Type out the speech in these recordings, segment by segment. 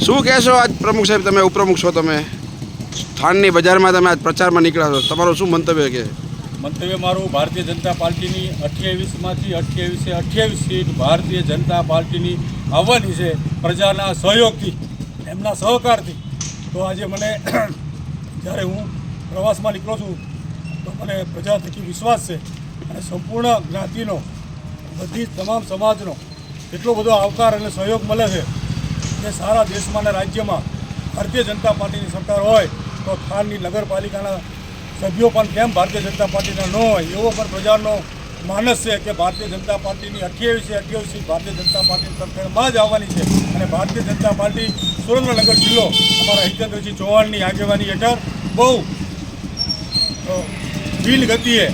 શું કહેશો આજ પ્રમુખ સાહેબ, તમે ઉપપ્રમુખ છો, તમે થાનની બજારમાં તમે આજ પ્રચારમાં નીકળ્યા છો, તમારું શું મંતવ્ય કે? મંતવ્ય મારું ભારતીય જનતા પાર્ટીની 28માંથી 28 સીટ ભારતીય જનતા પાર્ટીની આવવાની છે પ્રજાના સહયોગથી, એમના સહકારથી. તો આજે મને જ્યારે હું પ્રવાસમાં નીકળું છું તો મને પ્રજા થકી વિશ્વાસ છે અને સંપૂર્ણ જ્ઞાતિનો, બધી તમામ સમાજનો એટલો બધો આવકાર અને સહયોગ મળે છે કે સારા દેશમાં અને રાજ્યમાં ભારતીય જનતા પાર્ટીની સરકાર હોય તો થાનની નગરપાલિકાના સભ્યો પણ કેમ ભારતીય જનતા પાર્ટીના ન હોય એવો પણ પ્રજાનો માનસ છે કે ભારતીય જનતા પાર્ટીની 28 સીટ ભારતીય જનતા પાર્ટીની સરકારમાં જ આવવાની છે. અને ભારતીય જનતા પાર્ટી સુરેન્દ્રનગર જિલ્લો અમારા હિતેન્દ્રસિંહ ચૌહાણની આગેવાની હેઠળ બહુ વીલ ગતિએ,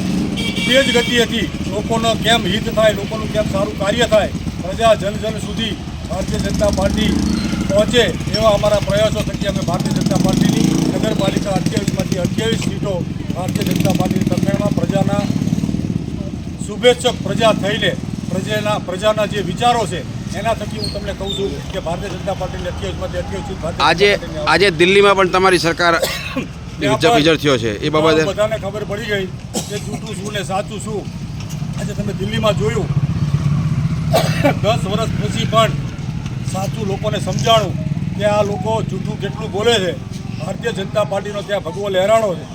તેજ ગતિએથી લોકોનો કેમ હિત થાય, લોકોનું કેમ સારું કાર્ય થાય, પ્રજા જન સુધી ભારતીય જનતા પાર્ટી પહોંચે એવા અમારા પ્રયાસો થકી અમે ભારતીય જનતા પાર્ટીની નગરપાલિકા 28માંથી 28 સીટો ભારતીય જનતા પાર્ટીની તરફેણમાં પ્રજાના શુભેચ્છક પ્રજા થઈને પ્રજાના જે વિચારો છે એના થકી હું તમને કહું છું કે ભારતીય જનતા પાર્ટીની 28માંથી 28 સીટ આજે દિલ્હીમાં પણ તમારી સરકાર વિજય થયો છે એ બાબતે બધાને ખબર પડી ગઈ કે જૂઠું શું ને સાચું શું. આજે તમે દિલ્હીમાં જોયું 10 વર્ષ પછી પણ સાચું લોકોને સમજાણું કે આ લોકો જૂઠું કેટલું બોલે છે. ભારતીય જનતા પાર્ટીનો ત્યાં ભગવો લહેરાણો છે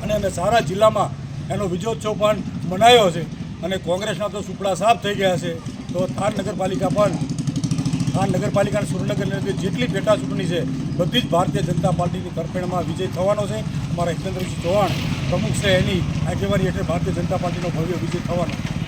અને અમે સારા જિલ્લામાં એનો વિજયોત્સવ પણ મનાવ્યો છે અને કોંગ્રેસના તો સુપડા સાફ થઈ ગયા છે. તો થાન નગરપાલિકાના સુરેન્દ્રનગરની અંદર જેટલી પેટા ચૂંટણી છે બધી જ ભારતીય જનતા પાર્ટીની તરફેણમાં વિજય થવાનો છે. અમારા હિતેન્દ્રસિંહ ચૌહાણ પ્રમુખ છે, એની આગેવાની હેઠળ ભારતીય જનતા પાર્ટીનો ભવ્ય વિજય થવાનો છે.